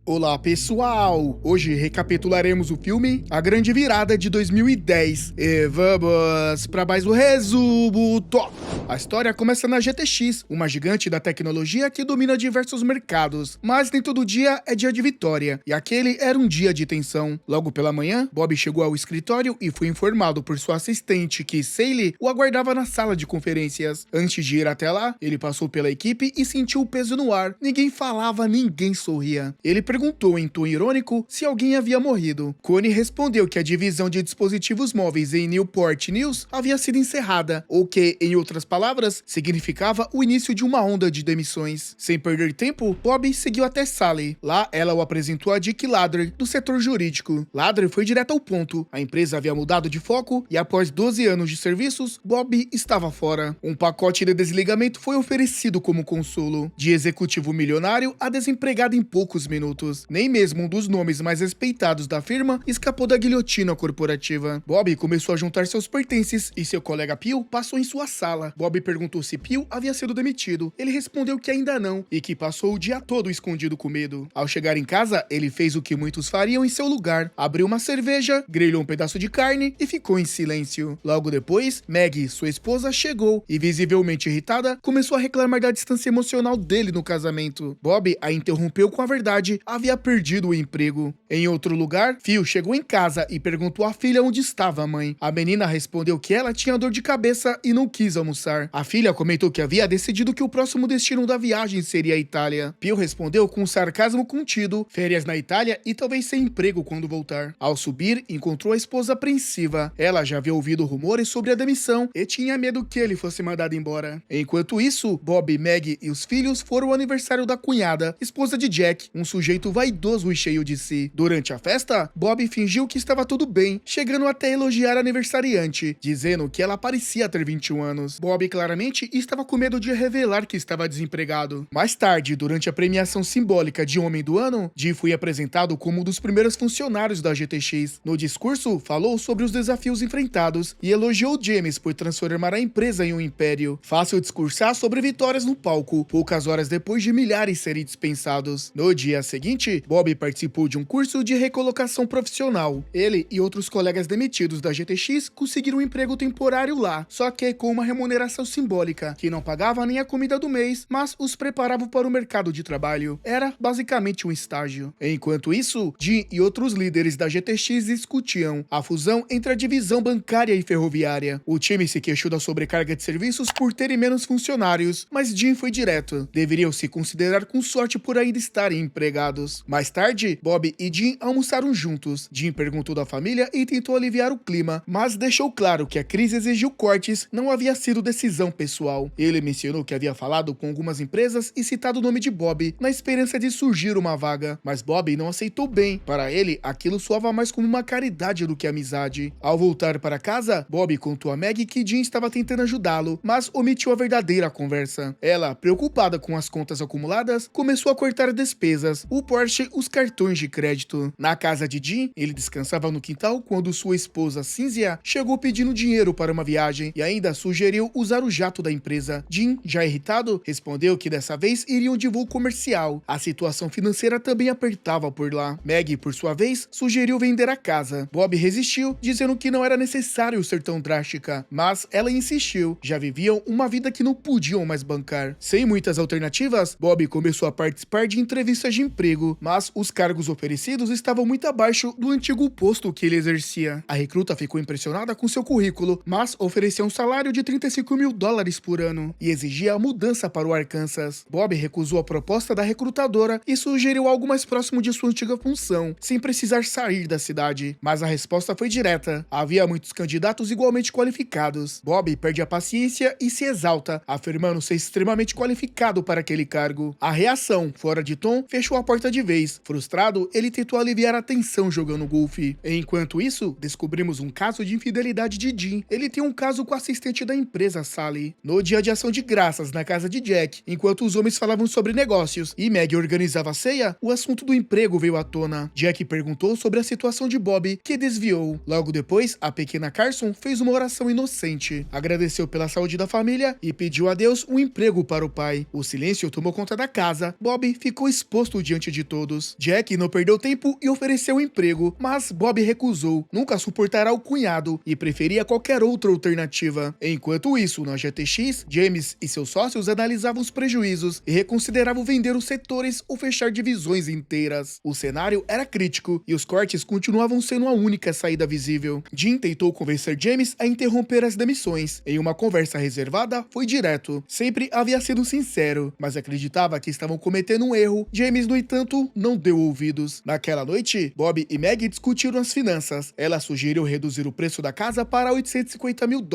Olá pessoal! Hoje recapitularemos o filme A Grande Virada de 2010 e vamos para mais um resumo top! A história começa na GTX, uma gigante da tecnologia que domina diversos mercados, mas nem todo dia é dia de vitória, e aquele era um dia de tensão. Logo pela manhã, Bob chegou ao escritório e foi informado por sua assistente que Sally o aguardava na sala de conferências. Antes de ir até lá, ele passou pela equipe e sentiu o peso no ar. Ninguém falava, ninguém sorria. Ele perguntou em tom irônico se alguém havia morrido. Connie respondeu que a divisão de dispositivos móveis em Newport News havia sido encerrada, ou que, em outras palavras, significava o início de uma onda de demissões. Sem perder tempo, Bob seguiu até Sally. Lá, ela o apresentou a Dick Ladder, do setor jurídico. Ladder foi direto ao ponto. A empresa havia mudado de foco e, após 12 anos de serviços, Bob estava fora. Um pacote de desligamento foi oferecido como consolo. De executivo milionário a desempregado em poucos minutos. Nem mesmo um dos nomes mais respeitados da firma escapou da guilhotina corporativa. Bob começou a juntar seus pertences e seu colega Phil passou em sua sala. Bob perguntou se Phil havia sido demitido. Ele respondeu que ainda não e que passou o dia todo escondido com medo. Ao chegar em casa, ele fez o que muitos fariam em seu lugar. Abriu uma cerveja, grelhou um pedaço de carne e ficou em silêncio. Logo depois, Maggie, sua esposa, chegou e, visivelmente irritada, começou a reclamar da distância emocional dele no casamento. Bob a interrompeu com a verdade: havia perdido o emprego. Em outro lugar, Phil chegou em casa e perguntou à filha onde estava a mãe. A menina respondeu que ela tinha dor de cabeça e não quis almoçar. A filha comentou que havia decidido que o próximo destino da viagem seria a Itália. Phil respondeu com um sarcasmo contido: férias na Itália e talvez sem emprego quando voltar. Ao subir, encontrou a esposa apreensiva. Ela já havia ouvido rumores sobre a demissão e tinha medo que ele fosse mandado embora. Enquanto isso, Bob, Maggie e os filhos foram ao aniversário da cunhada, esposa de Jack, um sujeito vaidoso e cheio de si. Durante a festa, Bob fingiu que estava tudo bem, chegando até a elogiar a aniversariante, dizendo que ela parecia ter 21 anos. Bob claramente estava com medo de revelar que estava desempregado. Mais tarde, durante a premiação simbólica de Homem do Ano, Jim foi apresentado como um dos primeiros funcionários da GTX. No discurso, falou sobre os desafios enfrentados e elogiou James por transformar a empresa em um império. Fácil discursar sobre vitórias no palco, poucas horas depois de milhares serem dispensados. No dia seguinte, Bob participou de um curso de recolocação profissional. Ele e outros colegas demitidos da GTX conseguiram um emprego temporário lá, só que com uma remuneração simbólica, que não pagava nem a comida do mês, mas os preparava para o mercado de trabalho. Era basicamente um estágio. Enquanto isso, Jim e outros líderes da GTX discutiam a fusão entre a divisão bancária e ferroviária. O time se queixou da sobrecarga de serviços por terem menos funcionários, mas Jim foi direto: deveriam se considerar com sorte por ainda estarem empregados. Mais tarde, Bob e Jim almoçaram juntos. Jim perguntou da família e tentou aliviar o clima, mas deixou claro que a crise exigiu cortes, não havia sido decisão pessoal. Ele mencionou que havia falado com algumas empresas e citado o nome de Bob, na esperança de surgir uma vaga, mas Bob não aceitou bem. Para ele, aquilo soava mais como uma caridade do que amizade. Ao voltar para casa, Bob contou a Maggie que Jim estava tentando ajudá-lo, mas omitiu a verdadeira conversa. Ela, preocupada com as contas acumuladas, começou a cortar despesas, o Porsche, os cartões de crédito. Na casa de Jim, ele descansava no quintal quando sua esposa Cynthia chegou pedindo dinheiro para uma viagem e ainda sugeriu usar o jato da empresa. Jim, já irritado, respondeu que dessa vez iriam de voo comercial. A situação financeira também apertava por lá. Maggie, por sua vez, sugeriu vender a casa. Bob resistiu, dizendo que não era necessário ser tão drástica, mas ela insistiu. Já viviam uma vida que não podiam mais bancar. Sem muitas alternativas, Bob começou a participar de entrevistas de emprego, mas os cargos oferecidos estavam muito abaixo do antigo posto que ele exercia. A recruta ficou impressionada com seu currículo, mas oferecia um salário de $35 mil por ano e exigia a mudança para o Arkansas. Bob recusou a proposta da recrutadora e sugeriu algo mais próximo de sua antiga função, sem precisar sair da cidade. Mas a resposta foi direta: havia muitos candidatos igualmente qualificados. Bob perde a paciência e se exalta, afirmando ser extremamente qualificado para aquele cargo. A reação, fora de tom, fechou a porta de vez. Frustrado, ele tentou aliviar a tensão jogando golfe. Enquanto isso, descobrimos um caso de infidelidade de Jim. Ele tem um caso com a assistente da empresa, Sally. No dia de ação de graças, na casa de Jack, enquanto os homens falavam sobre negócios e Maggie organizava a ceia, o assunto do emprego veio à tona. Jack perguntou sobre a situação de Bob, que desviou. Logo depois, a pequena Carson fez uma oração inocente, agradeceu pela saúde da família e pediu a Deus um emprego para o pai. O silêncio tomou conta da casa. Bob ficou exposto diante de todos. Jack não perdeu tempo e ofereceu um emprego, mas Bob recusou. Nunca suportará o cunhado e preferia qualquer outra alternativa. Enquanto isso, na GTX, James e seus sócios analisavam os prejuízos e reconsideravam vender os setores ou fechar divisões inteiras. O cenário era crítico e os cortes continuavam sendo a única saída visível. Jim tentou convencer James a interromper as demissões. Em uma conversa reservada, foi direto. Sempre havia sido sincero, mas acreditava que estavam cometendo um erro. James, no entanto, não deu ouvidos. Naquela noite, Bob e Meg discutiram as finanças. Ela sugeriu reduzir o preço da casa para $850 mil,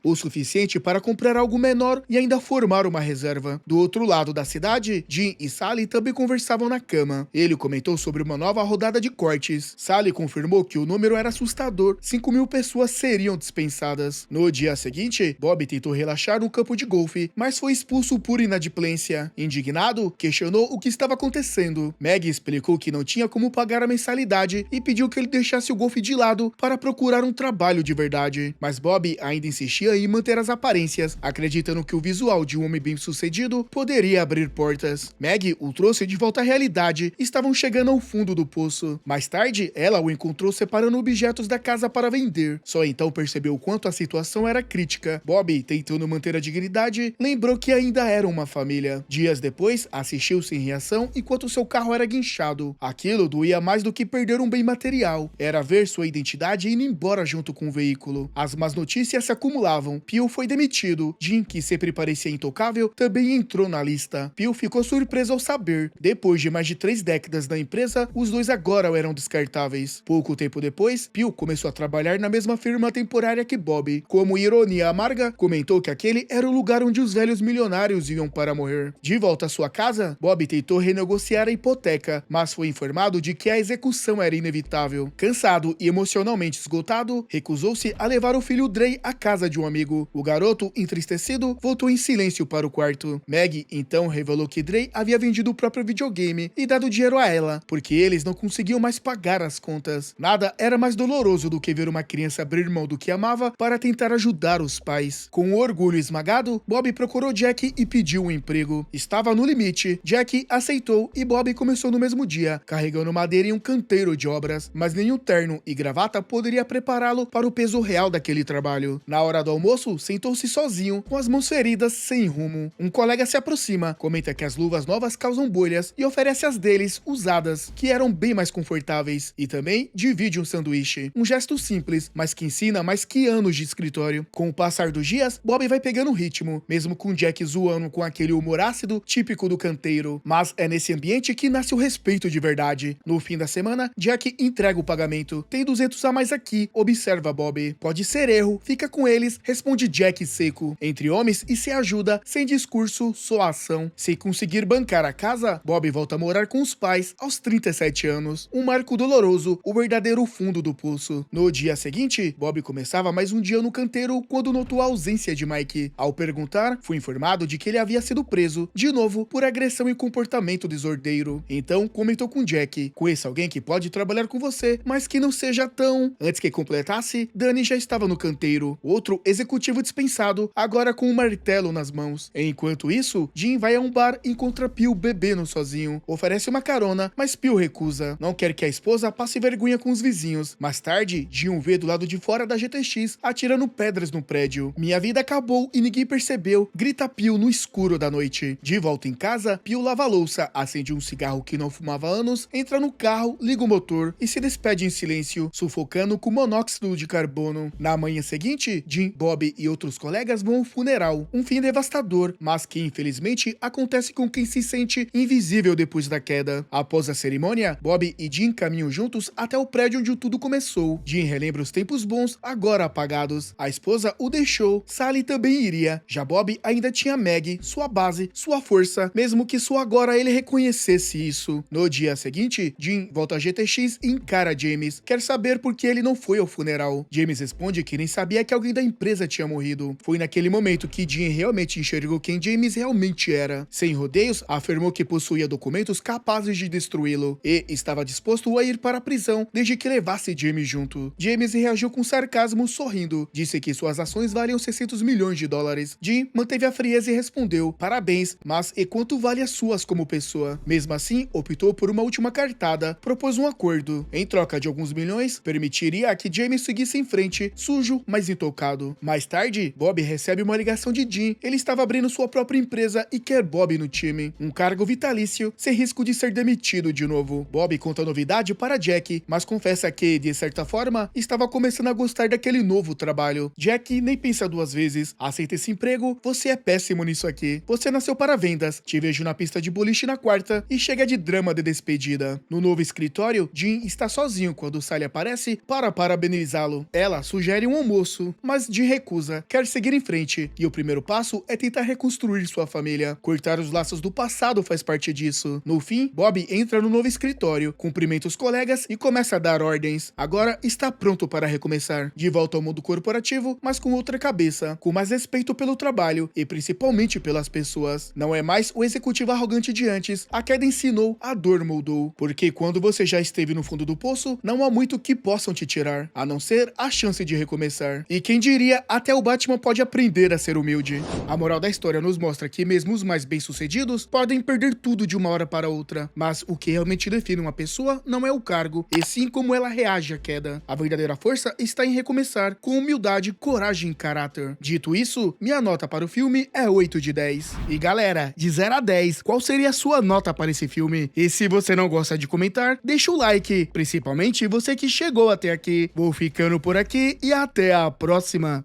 o suficiente para comprar algo menor e ainda formar uma reserva. Do outro lado da cidade, Jim e Sally também conversavam na cama. Ele comentou sobre uma nova rodada de cortes. Sally confirmou que o número era assustador, 5.000 pessoas seriam dispensadas. No dia seguinte, Bob tentou relaxar no campo de golfe, mas foi expulso por inadimplência. Indignado, questionou o que estava acontecendo. Meg explicou que não tinha como pagar a mensalidade e pediu que ele deixasse o golfe de lado para procurar um trabalho de verdade. Mas Bob ainda insistia em manter as aparências, acreditando que o visual de um homem bem-sucedido poderia abrir portas. Meg o trouxe de volta à realidade e estavam chegando ao fundo do poço. Mais tarde, ela o encontrou separando objetos da casa para vender. Só então percebeu o quanto a situação era crítica. Bob, tentando manter a dignidade, lembrou que ainda eram uma família. Dias depois, assistiu sem reação enquanto seu carro era guinchado. Aquilo doía mais do que perder um bem material. Era ver sua identidade indo embora junto com o veículo. As más notícias se acumulavam. Phil foi demitido. Jim, que sempre parecia intocável, também entrou na lista. Phil ficou surpreso ao saber. Depois de mais de 3 décadas na empresa, os dois agora eram descartáveis. Pouco tempo depois, Phil começou a trabalhar na mesma firma temporária que Bob. Como ironia amarga, comentou que aquele era o lugar onde os velhos milionários iam para morrer. De volta à sua casa, Bob tentou renegociar a hipoteca, mas foi informado de que a execução era inevitável. Cansado e emocionalmente esgotado, recusou-se a levar o filho Dre à casa de um amigo. O garoto, entristecido, voltou em silêncio para o quarto. Meg então revelou que Dre havia vendido o próprio videogame e dado dinheiro a ela, porque eles não conseguiam mais pagar as contas. Nada era mais doloroso do que ver uma criança abrir mão do que amava para tentar ajudar os pais. Com o orgulho esmagado, Bob procurou Jack e pediu um emprego. Estava no limite. Jack aceitou e Bob começou no mesmo dia, carregando madeira em um canteiro de obras, mas nenhum terno e gravata poderia prepará-lo para o peso real daquele trabalho. Na hora do almoço, sentou-se sozinho, com as mãos feridas, sem rumo. Um colega se aproxima, comenta que as luvas novas causam bolhas e oferece as deles, usadas, que eram bem mais confortáveis, e também divide um sanduíche. Um gesto simples, mas que ensina mais que anos de escritório. Com o passar dos dias, Bob vai pegando o ritmo, mesmo com Jack zoando com aquele humor ácido típico do canteiro. Mas é nesse ambiente que nasce o respeito de verdade. No fim da semana, Jack entrega o pagamento. Tem 200 a mais aqui, observa Bob. Pode ser erro, fica com eles, responde Jack seco. Entre homens e se ajuda, sem discurso, só ação. Se conseguir bancar a casa, Bob volta a morar com os pais aos 37 anos. Um marco doloroso, o verdadeiro fundo do poço. No dia seguinte, Bob começava mais um dia no canteiro quando notou a ausência de Mike. Ao perguntar, foi informado de que ele havia sido preso, de novo, por agressão e comportamento desordeiro. Então, comentou com Jack: conheça alguém que pode trabalhar com você, mas que não seja tão... Antes que completasse, Danny já estava no canteiro. Outro executivo dispensado, agora com um martelo nas mãos. Enquanto isso, Jim vai a um bar e encontra Phil bebendo sozinho. Oferece uma carona, mas Phil recusa. Não quer que a esposa passe vergonha com os vizinhos. Mais tarde, Jim o vê do lado de fora da GTX, atirando pedras no prédio. Minha vida acabou e ninguém percebeu, grita Phil no escuro da noite. De volta em casa, Phil lava a louça, acende um cigarro que não fumava há anos, entra no carro, liga o motor e se despede em silêncio, sufocando com monóxido de carbono. Na manhã seguinte, Jim, Bob e outros colegas vão ao funeral. Um fim devastador, mas que infelizmente acontece com quem se sente invisível depois da queda. Após a cerimônia, Bob e Jim caminham juntos até o prédio onde tudo começou. Jim relembra os tempos bons, agora apagados. A esposa o deixou, Sally também iria. Já Bob ainda tinha Meg, sua base, sua força, mesmo que só agora ele reconhecesse isso. No dia seguinte, Jim volta a GTX e encara James. Quer saber por que ele não foi ao funeral. James responde que nem sabia que alguém da empresa tinha morrido. Foi naquele momento que Jim realmente enxergou quem James realmente era. Sem rodeios, afirmou que possuía documentos capazes de destruí-lo e estava disposto a ir para a prisão desde que levasse James junto. James reagiu com sarcasmo, sorrindo. Disse que suas ações valiam $600 milhões. Jim manteve a frieza e respondeu: parabéns, mas e quanto vale as suas como pessoa? Mesmo assim, optou por uma última cartada, propôs um acordo. Em troca de alguns milhões, permitiria que Jamie seguisse em frente, sujo, mas intocado. Mais tarde, Bob recebe uma ligação de Jim. Ele estava abrindo sua própria empresa e quer Bob no time. Um cargo vitalício, sem risco de ser demitido de novo. Bob conta a novidade para Jack, mas confessa que, de certa forma, estava começando a gostar daquele novo trabalho. Jack nem pensa duas vezes. Aceita esse emprego, você é péssimo nisso aqui. Você nasceu para vendas. Te vejo na pista de boliche na quarta e chega de drama de despedida. No novo escritório, Jim está sozinho quando Sally aparece para parabenizá-lo. Ela sugere um almoço, mas Jim recusa, quer seguir em frente, e o primeiro passo é tentar reconstruir sua família. Cortar os laços do passado faz parte disso. No fim, Bob entra no novo escritório, cumprimenta os colegas e começa a dar ordens. Agora está pronto para recomeçar. De volta ao mundo corporativo, mas com outra cabeça, com mais respeito pelo trabalho e principalmente pelas pessoas. Não é mais o executivo arrogante de antes. A queda ensinou, a dor moldou. Porque quando você já esteve no fundo do poço, não há muito que possam te tirar, a não ser a chance de recomeçar. E quem diria, até o Batman pode aprender a ser humilde. A moral da história nos mostra que mesmo os mais bem-sucedidos podem perder tudo de uma hora para outra. Mas o que realmente define uma pessoa não é o cargo, e sim como ela reage à queda. A verdadeira força está em recomeçar, com humildade, coragem e caráter. Dito isso, minha nota para o filme é 8 de 10. E galera, de 0 a 10, qual seria a sua nota para esse filme? E se você não gosta de comentar, deixa o like, principalmente você que chegou até aqui. Vou ficando por aqui e até a próxima.